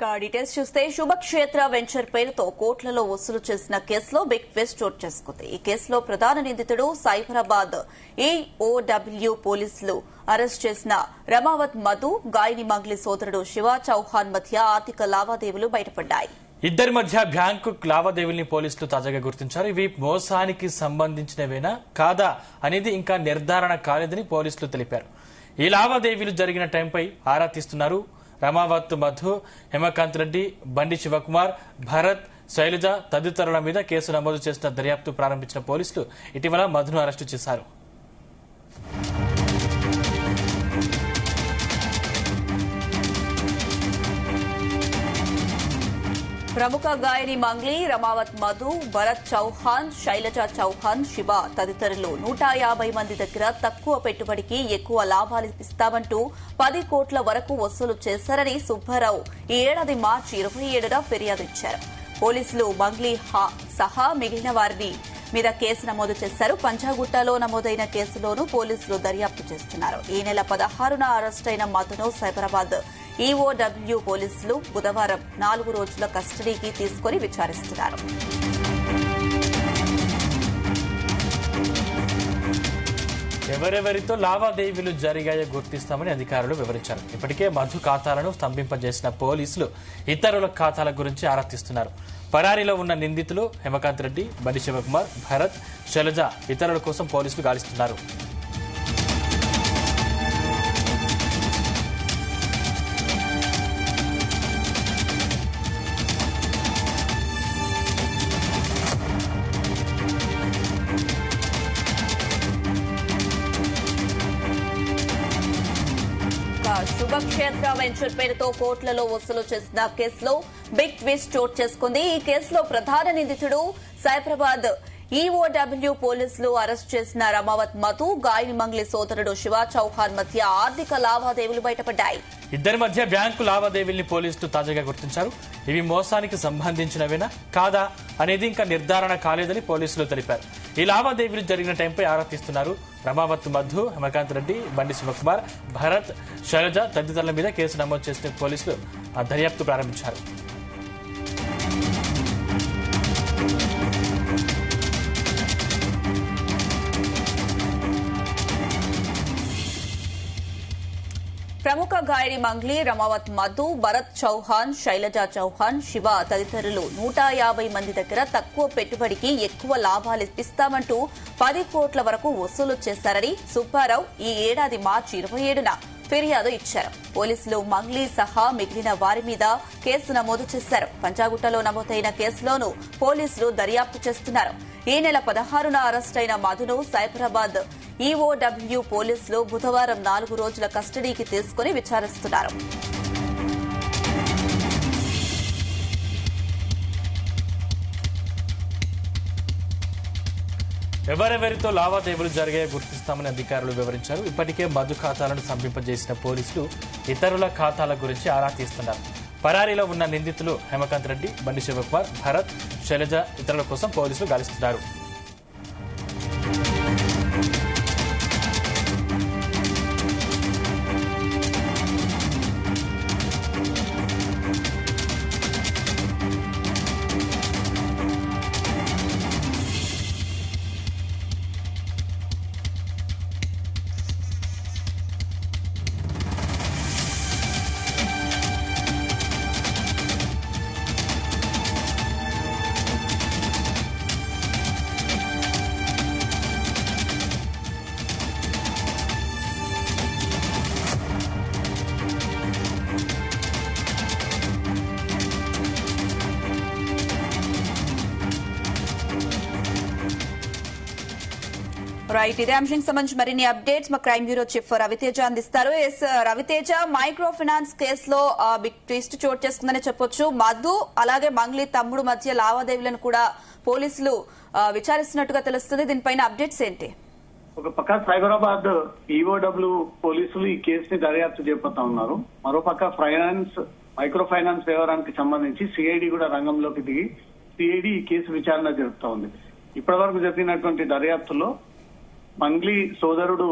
Details చూస్తే శుభక్షేత్ర venture పేరుతో కోట్లలో వసూలు చేసిన కేసులో బిగ్ ట్విస్ట్ చోటు చేసుకుంది. ఈ కేసులో ప్రధాన నిందితుడు సైబరాబాద్ ఈఓడబ్ల్యూ పోలీసులు అరెస్ట్ చేసిన రమావత్ మధు, గాయని మంగ్లీ సోదరుడు శివ చౌహాన్ మధ్య ఆర్థిక లావాదేవీలు బయటపడ్డాయి. ఇద్దరి మధ్య బ్యాంకు లావాదేవీల్ని పోలీసులు తాజాగా గుర్తించారు. ఇవి మోసానికి సంబంధించినవేనా కాదా అనేది ఇంకా నిర్ధారణ కాలేదని పోలీసులు తెలిపారు. ఈ లావాదేవీలు జరిగిన టైంపై ఆరా తీస్తున్నారు. రమావత్ మధు, హేమకాంత్ రెడ్డి, బండి శివకుమార్, భరత్, శైలజ తదితరుల మీద కేసు నమోదు చేసిన దర్యాప్తు ప్రారంభించిన పోలీసులు ఇటీవల మధును అరెస్టు చేశారు. ప్రముఖ గాయని మంగ్లీ, రమావత్ మధు, భరత్ చౌహాన్, శైలజ చౌహాన్, శివ తదితరులు 150 మంది దగ్గర తక్కువ పెట్టుబడికి ఎక్కువ లాభాలు ఇస్తామంటూ 10 కోట్ల వరకు వసూలు చేశారని సుబ్బారావు ఈ ఏడాది మార్చి 27న ఫిర్యాదు ఇచ్చారు. పోలీసులు మంగ్లీ సహా మిగిలిన వారిని మీద కేసు నమోదు చేశారు. పంజాగుట్టలో నమోదైన కేసులోనూ పోలీసులు దర్యాప్తు చేస్తున్నారు. ఈ నెల 16న అరెస్టైన మధును సైబరాబాద్ ఈఓడబ్ల్యూ పోలీసులు బుధవారం 4 రోజుల కస్టడీకి తీసుకుని విచారిస్తున్నారు. ఎవరెవరితో లావాదేవీలు జరిగాయో గుర్తిస్తామని అధికారులు వివరించారు. ఇప్పటికే మధు ఖాతాలను స్తంభింపజేసిన పోలీసులు ఇతరుల ఖాతాల గురించి ఆరా తీస్తున్నారు. పరారీలో ఉన్న నిందితులు హేమకాంత్ రెడ్డి, బండి శివకుమార్, భరత్, శైలజ ఇతరుల కోసం పోలీసులు గాలిస్తున్నారు. శుభక్షేత్ర వెంచర్ పేరుతో కోట్లలో వసూలు చేసిన కేసులో బిగ్ ట్విస్ట్ చోటు చేసుకుంది. ఈ కేసులో ప్రధాన నిందితుడు సైబరాబాద్ ఈఓడబ్ల్యూ పోలీసులు అరెస్ట్ చేసిన రమావత్ మధు, గాయని మంగ్లీ సోదరుడు శివ చౌహాన్ మధ్య ఆర్థిక లావాదేవీలు బయటపడ్డాయి. ఇద్దరి మధ్య బ్యాంకు లావాదేవీల్ని పోలీసులు తాజాగా గుర్తించారు. ఇవి మోసానికి సంబంధించినవేనా కాదా అనేది ఇంకా నిర్ధారణ కాలేదని పోలీసులు తెలిపారు. ఈ లావాదేవీలు జరిగిన టైంపై ఆరా తీస్తున్నారు. రమావత్ మధు, హేమకాంత్ రెడ్డి, బండి శివకుమార్, భరత్, శైలజ తదితరుల మీద కేసు నమోదు చేసిన పోలీసులు దర్యాప్తు ప్రారంభించారు. ప్రముఖ గాయని మంగ్లీ, రమావత్ మధు, భరత్ చౌహాన్, శైలజ చౌహాన్, శివ తదితరులు 150 మంది దగ్గర తక్కువ పెట్టుబడికి ఎక్కువ లాభాలు ఇస్తామంటూ 10 కోట్ల వరకు వసూలు చేశారని సుబ్బారావు ఈ ఏడాది మార్చి 27న ఫిర్యాదు ఇచ్చారు. పోలీసులు మంగ్లీ సహా మిగిలిన వారి మీద కేసు నమోదు చేశారు. పంజాగుట్టలో నమోదైన కేసులోనూ పోలీసులు దర్యాప్తు చేస్తున్నారు. ఈ నెల 16న అరెస్టైన మధును సైబరాబాద్ ఈఓడబ్ల్యూ పోలీసులు బుధవారం 4 రోజుల కస్టడీకి తీసుకుని విచారిస్తున్నారు. ఎవరెవరితో లావాదేవీలు జరిగాయో గుర్తిస్తామని అధికారులు వివరించారు. ఇప్పటికే మధు ఖాతాలను స్తంభింపజేసిన పోలీసులు ఇతరుల ఖాతాల గురించి ఆరా తీస్తున్నారు. పరారీలో ఉన్న నిందితులు హేమకాంత్ రెడ్డి, బండి శివకుమార్, భరత్, శైలజ ఇతరుల కోసం పోలీసులు గాలిస్తున్నారు. రైట్, ఇదే అంశానికి సంబంధించి మరిన్ని అప్డేట్స్ మా క్రైమ్ బ్యూరో చీఫ్ రవితేజ అందిస్తారు. రవితేజ, మైక్రో ఫైనాన్స్ కేసులో బిగ్ ట్విస్ట్ చోటు చేసుకుందని చెప్పొచ్చు. మధు అలాగే మంగ్లీ తమ్ముడు మధ్య లావాదేవీలను కూడా పోలీసులు విచారిస్తున్నట్టుగా తెలుస్తుంది. దీనిపైన అప్డేట్స్ ఏంటి? ఒక పక్క సైబరాబాద్ ఈఓడబ్ల్యూ పోలీసులు ఈ కేసుని దర్యాప్తు చేపడతా ఉన్నారు. మరోపక్క మైక్రో ఫైనాన్స్ వ్యవహారానికి సంబంధించి సిఐడి కూడా రంగంలోకి దిగి సిఐడి ఈ కేసు విచారణ జరుపుతా ఉంది. ఇప్పటి వరకు జరిగినటువంటి దర్యాప్తులో మంగ్లీ సోదరుడు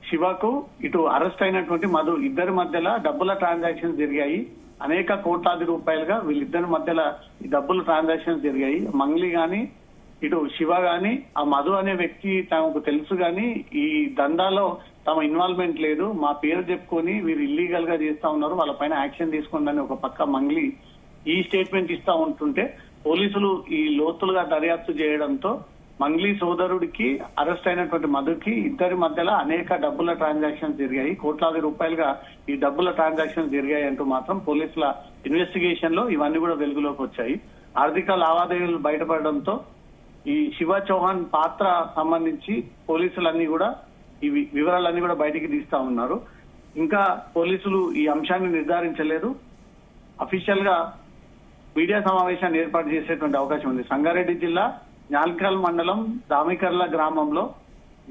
శివకు ఇటు అరెస్ట్ అయినటువంటి మధు ఇద్దరి మధ్యలో డబ్బుల ట్రాన్సాక్షన్స్ జరిగాయి. అనేక కోట్లాది రూపాయలుగా వీళ్ళిద్దరి మధ్యలో ఈ డబ్బులు ట్రాన్సాక్షన్స్ జరిగాయి. మంగ్లీ గాని ఇటు శివ గాని ఆ మధు అనే వ్యక్తి తమకు తెలుసు గాని ఈ దందాలో తమ ఇన్వాల్వ్మెంట్ లేదు, మా పేరు చెప్పుకొని వీరు ఇల్లీగల్ గా చేస్తా ఉన్నారు, వాళ్ళ పైన యాక్షన్ తీసుకోండి ఒక పక్క మంగ్లీ ఈ స్టేట్మెంట్ ఇస్తా ఉంటుంటే పోలీసులు ఈ లోతులుగా దర్యాప్తు చేయడంతో మంగ్లీ సోదరుడికి అరెస్ట్ అయినటువంటి మధుకి ఇద్దరి మధ్యలో అనేక డబ్బుల ట్రాన్సాక్షన్స్ జరిగాయి, కోట్లాది రూపాయలుగా ఈ డబ్బుల ట్రాన్సాక్షన్స్ జరిగాయి అంటూ మాత్రం పోలీసుల ఇన్వెస్టిగేషన్ లో ఇవన్నీ కూడా వెలుగులోకి వచ్చాయి. ఆర్థిక లావాదేవీలు బయటపడడంతో ఈ శివ చౌహాన్ పాత్ర సంబంధించి పోలీసులన్నీ కూడా ఈ వివరాలన్నీ కూడా బయటికి తీస్తా ఉన్నారు. ఇంకా పోలీసులు ఈ అంశాన్ని నిర్ధారించలేదు. అఫీషియల్ గా మీడియా సమావేశాన్ని ఏర్పాటు చేసేటువంటి అవకాశం ఉంది. సంగారెడ్డి జిల్లా న్యాల్కల్ మండలం దామికర్ల గ్రామంలో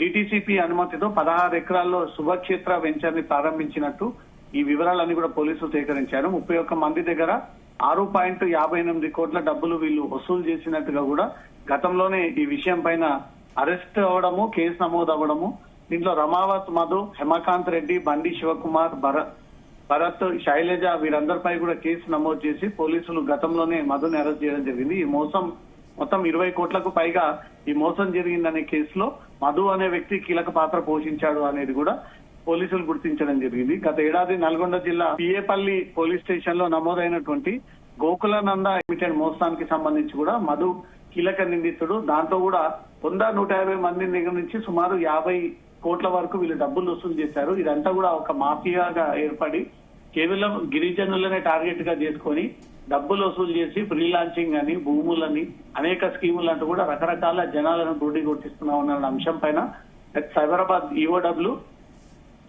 డిటిసిపి అనుమతితో 16 ఎకరాల్లో శుభక్షేత్ర వెంచర్ ని ప్రారంభించినట్టు ఈ వివరాలన్నీ కూడా పోలీసులు సేకరించారు. 31 మంది దగ్గర 6.58 కోట్ల డబ్బులు వీళ్ళు వసూలు చేసినట్టుగా కూడా గతంలోనే ఈ విషయం పైన అరెస్ట్ అవ్వడము, కేసు నమోదు అవ్వడము, దీంట్లో రమావత్ మధు, హేమకాంత్ రెడ్డి, బండి శివకుమార్, భరత్, శైలజ వీరందరిపై కూడా కేసు నమోదు చేసి పోలీసులు గతంలోనే మధుని అరెస్ట్ చేయడం జరిగింది. ఈ మోసం మొత్తం 20 కోట్లకు పైగా ఈ మోసం జరిగిందనే కేసులో మధు అనే వ్యక్తి కీలక పాత్ర పోషించాడు అనేది కూడా పోలీసులు గుర్తించడం జరిగింది. గత ఏడాది నల్గొండ జిల్లా పిఏపల్లి పోలీస్ స్టేషన్ లో నమోదైనటువంటి గోకులానంద లిమిటెడ్ మోసానికి సంబంధించి కూడా మధు కీలక నిందితుడు. దాంతో కూడా 100-150 మంది దగ్గర నుంచి సుమారు 50 కోట్ల వరకు వీళ్ళు డబ్బులు వసూలు చేశారు. ఇదంతా కూడా ఒక మాఫియాగా ఏర్పడి కేవలం గిరిజనులనే టార్గెట్ గా చేసుకొని డబ్బులు వసూలు చేసి ఫ్రీ లాంచింగ్ అని, భూములని, అనేక స్కీములు అంటూ కూడా రకరకాల జనాలను గుడి కొట్టిస్తున్నా ఉన్న అంశం పైన సైబరాబాద్ ఈఓడబ్ల్యూ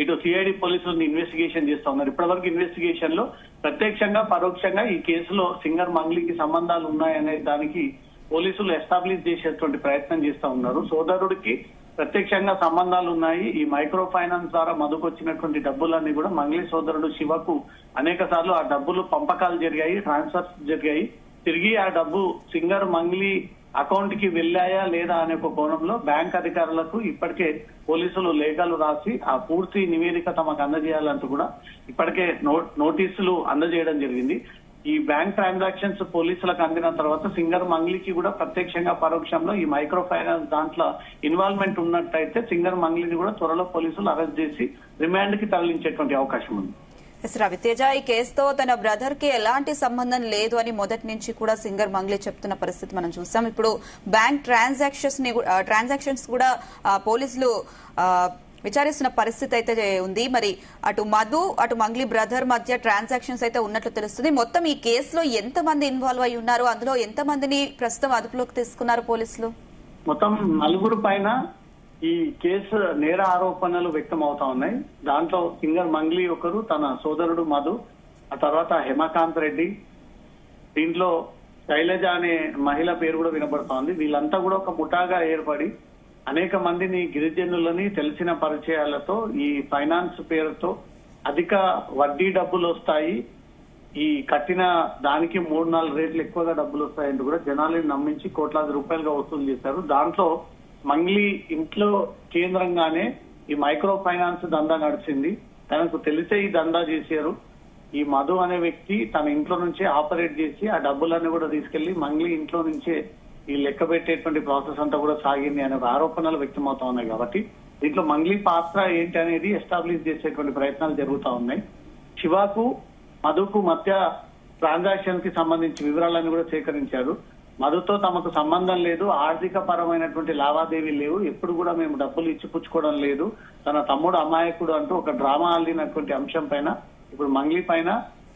ఇటు సిఐడి పోలీసులు ఇన్వెస్టిగేషన్ చేస్తా ఉన్నారు. ఇప్పటివరకు ఇన్వెస్టిగేషన్ లో ప్రత్యక్షంగా పరోక్షంగా ఈ కేసులో సింగర్ మంగ్లీకి సంబంధాలు ఉన్నాయనే దానికి పోలీసులు ఎస్టాబ్లిష్ చేసేటువంటి ప్రయత్నం చేస్తా ఉన్నారు. సోదరుడికి ప్రత్యక్షంగా సంబంధాలు ఉన్నాయి. ఈ మైక్రో ఫైనాన్స్ ద్వారా మధుకొచ్చినటువంటి డబ్బులన్నీ కూడా మంగ్లీ సోదరుడు శివకు అనేక సార్లు ఆ డబ్బులు పంపకాలు జరిగాయి, ట్రాన్స్ఫర్స్ జరిగాయి. తిరిగి ఆ డబ్బు సింగర్ మంగ్లీ అకౌంట్ కి వెళ్ళాయా లేదా అనే ఒక కోణంలో బ్యాంక్ అధికారులకు ఇప్పటికే పోలీసులు లేఖలు రాసి ఆ పూర్తి నివేదిక తమకు అందజేయాలంటూ కూడా ఇప్పటికే నోటీసులు అందజేయడం జరిగింది. ఈ బ్యాంక్ ట్రాన్సాక్షన్స్ పోలీసులకు అందిన తర్వాత సింగర్ మంగ్లీకి కూడా ప్రత్యక్షంగా పరోక్షంలో ఈ మైక్రో ఫైనాన్స్ దాంట్లో ఇన్వాల్వ్మెంట్ ఉన్నట్టయితే సింగర్ మంగ్లీని కూడా త్వరలో పోలీసులు అరెస్ట్ చేసి రిమాండ్ కి తరలించేటువంటి అవకాశం ఉంది. రవితేజ, ఈ కేసుతో తన బ్రదర్ కి ఎలాంటి సంబంధం లేదు అని మొదటి నుంచి కూడా సింగర్ మంగ్లీ చెప్తున్న పరిస్థితి మనం చూసాం. ఇప్పుడు బ్యాంక్ ట్రాన్సాక్షన్స్ కూడా పోలీసులు విచారిస్తున్న పరిస్థితి అయితే ఉంది. మరి అటు మధు అటు మంగ్లీ బ్రదర్ మధ్య ట్రాన్సాక్షన్స్ అయితే ఉన్నట్లు తెలుస్తుంది. మొత్తం ఈ కేసులో ఎంత మంది ఇన్వాల్వ్ అయి ఉన్నారు, అందులో ఎంత మందిని ప్రస్తుతం అదుపులోకి తీసుకున్నారు పోలీసులు? మొత్తం 4 పైన ఈ కేసు నేర ఆరోపణలు వ్యక్తం అవుతా ఉన్నాయి. దాంట్లో సింగర్ మంగ్లీ ఒకరు, తన సోదరుడు మధు, ఆ తర్వాత హేమకాంత్ రెడ్డి, దీంట్లో శైలజ అనే మహిళ పేరు కూడా వినబడతా ఉంది. వీళ్ళంతా కూడా ఒక ముఠాగా ఏర్పడి అనేక మందిని గిరిజనులని తెలిసిన పరిచయాలతో ఈ ఫైనాన్స్ పేరుతో అధిక వడ్డీ డబ్బులు వస్తాయి, ఈ కట్టిన దానికి 3-4 రేట్లు ఎక్కువగా డబ్బులు వస్తాయంటూ కూడా జనాలను నమ్మించి కోట్లాది రూపాయలుగా వసూలు చేశారు. దాంట్లో మంగ్లీ ఇంట్లో కేంద్రంగానే ఈ మైక్రో ఫైనాన్స్ దందా నడిచింది. తనకు తెలిసే ఈ దందా చేశారు. ఈ మధు అనే వ్యక్తి తన ఇంట్లో నుంచే ఆపరేట్ చేసి ఆ డబ్బులన్నీ కూడా తీసుకెళ్లి మంగ్లీ ఇంట్లో నుంచే ఈ లెక్క పెట్టేటువంటి ప్రాసెస్ అంతా కూడా సాగింది అనే ఆరోపణలు వ్యక్తమవుతా ఉన్నాయి. కాబట్టి దీంట్లో మంగ్లీ పాత్ర ఏంటి అనేది ఎస్టాబ్లిష్ చేసేటువంటి ప్రయత్నాలు జరుగుతా ఉన్నాయి. శివకు మధుకు మధ్య ట్రాన్సాక్షన్ కి సంబంధించి వివరాలను కూడా సేకరించారు. మధుతో తమకు సంబంధం లేదు, ఆర్థిక పరమైనటువంటి లావాదేవీలు లేవు, ఎప్పుడు కూడా మేము డబ్బులు ఇచ్చిపుచ్చుకోవడం లేదు, తన తమ్ముడు అమాయకుడు అంటూ ఒక డ్రామా అల్లినటువంటి అంశం పైన ఇప్పుడు మంగ్లీ పైన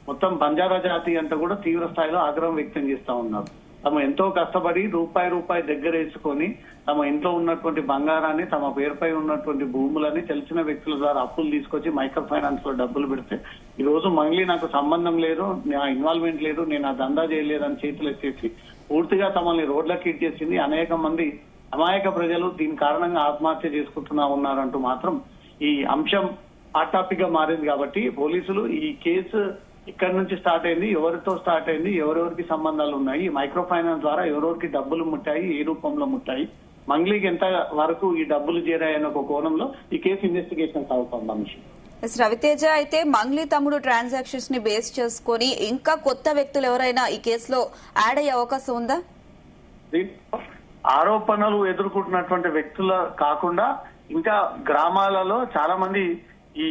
మొత్తం బంజారా జాతి అంతా కూడా తీవ్ర స్థాయిలో ఆగ్రహం వ్యక్తం చేస్తా ఉన్నారు. తమ ఎంతో కష్టపడి రూపాయి దగ్గర వేసుకొని తమ ఇంట్లో ఉన్నటువంటి బంగారాన్ని, తమ పేరుపై ఉన్నటువంటి భూములని తెలిసిన వ్యక్తుల ద్వారా అప్పులు తీసుకొచ్చి మైక్రో ఫైనాన్స్ లో డబ్బులు పెడితే ఈ రోజు మంగ్లీ నాకు సంబంధం లేదు, నా ఇన్వాల్వ్మెంట్ లేదు, నేను ఆ దందా చేయలేదని చేతులు ఎత్తేసి పూర్తిగా తమల్ని రోడ్లకి ఇచ్చేసింది. అనేక మంది అమాయక ప్రజలు దీని కారణంగా ఆత్మహత్య చేసుకుంటున్నా ఉన్నారంటూ మాత్రం ఈ అంశం హాట్ టాపిక్ గా మారింది. కాబట్టి పోలీసులు ఈ కేసు ఇక్కడ నుంచి స్టార్ట్ అయింది, ఎవరితో స్టార్ట్ అయింది, ఎవరెవరికి సంబంధాలు ఉన్నాయి, మైక్రో ఫైనాన్స్ ద్వారా ఎవరెవరికి డబ్బులు ముట్టాయి, ఏ రూపంలో ముట్టాయి, మంగ్లీకి ఎంత వరకు ఈ డబ్బులు చేరాయని ఒక కోణంలో ఈ కేసు ఇన్వెస్టిగేషన్ సాగుతుంది. రవితేజ, అయితే మంగ్లీ తమ్ముడు ట్రాన్సాక్షన్స్ ని బేస్ చేసుకుని ఇంకా కొత్త వ్యక్తులు ఎవరైనా ఈ కేసులో యాడ్ అయ్యే అవకాశం ఉందా? ఆరోపణలు ఎదుర్కొంటున్నటువంటి వ్యక్తుల కాకుండా ఇంకా గ్రామాలలో చాలా మంది ఈ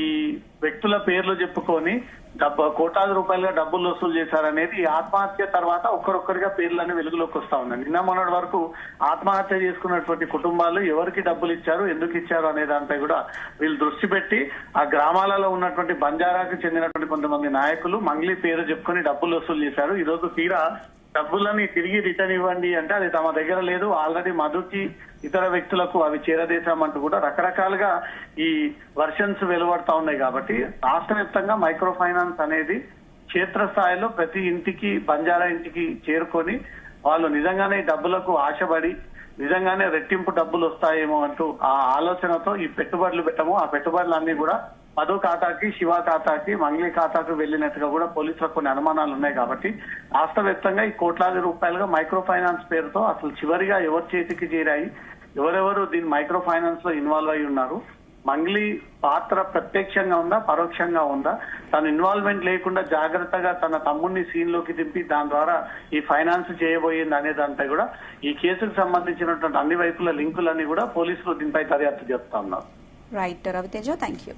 వ్యక్తుల పేర్లు చెప్పుకొని కోట్లాది రూపాయలుగా డబ్బులు వసూలు చేశారనేది ఈ ఆత్మహత్య తర్వాత ఒక్కరొక్కరిగా పేర్లన్నీ వెలుగులోకి వస్తా ఉన్నాయి. నిన్న మొన్నటి వరకు ఆత్మహత్య చేసుకున్నటువంటి కుటుంబాలు ఎవరికి డబ్బులు ఇచ్చారు, ఎందుకు ఇచ్చారు అనే దానిపై కూడా వీళ్ళు దృష్టి పెట్టి ఆ గ్రామాలలో ఉన్నటువంటి బంజారాకు చెందినటువంటి కొంతమంది నాయకులు మంగ్లీ పేరు చెప్పుకొని డబ్బులు వసూలు చేశారు. ఈ రోజు తీరా డబ్బులని తిరిగి రిటర్న్ ఇవ్వండి అంటే అది తమ దగ్గర లేదు, ఆల్రెడీ మధుకి ఇతర వ్యక్తులకు అవి చేరదేశామంటూ కూడా రకరకాలుగా ఈ వర్షన్స్ వెలువడతా ఉన్నాయి. కాబట్టి రాష్ట్ర వ్యాప్తంగా మైక్రో ఫైనాన్స్ అనేది క్షేత్రస్థాయిలో ప్రతి ఇంటికి బంజారా ఇంటికి చేరుకొని వాళ్ళు నిజంగానే డబ్బులకు ఆశపడి నిజంగానే రెట్టింపు డబ్బులు వస్తాయేమో అంటూ ఆ ఆలోచనతో ఈ పెట్టుబడులు పెట్టము. ఆ పెట్టుబడులన్నీ కూడా మధు ఖాతాకి, శివ ఖాతాకి, మంగ్లీ ఖాతాకు వెళ్లినట్టుగా కూడా పోలీసులకు కొన్ని అనుమానాలు ఉన్నాయి. కాబట్టి రాష్ట్ర వ్యాప్తంగా ఈ కోట్లాది రూపాయలుగా మైక్రో ఫైనాన్స్ పేరుతో అసలు చివరిగా ఎవరి చేతికి చేరాయి, ఎవరెవరు దీని మైక్రో ఫైనాన్స్ లో ఇన్వాల్వ్ అయి ఉన్నారు, మంగ్లీ పాత్ర ప్రత్యక్షంగా ఉందా పరోక్షంగా ఉందా, తన ఇన్వాల్వ్మెంట్ లేకుండా జాగ్రత్తగా తన తమ్ముడిని సీన్ లోకి దింపి దాని ద్వారా ఈ ఫైనాన్స్ చేయబోయింది అనే దానిపై కూడా ఈ కేసుకు సంబంధించినటువంటి అన్ని వైపుల లింకులన్నీ కూడా పోలీసులు దీనిపై దర్యాప్తు చేస్తా ఉన్నారు. Right Raviteja, thank you.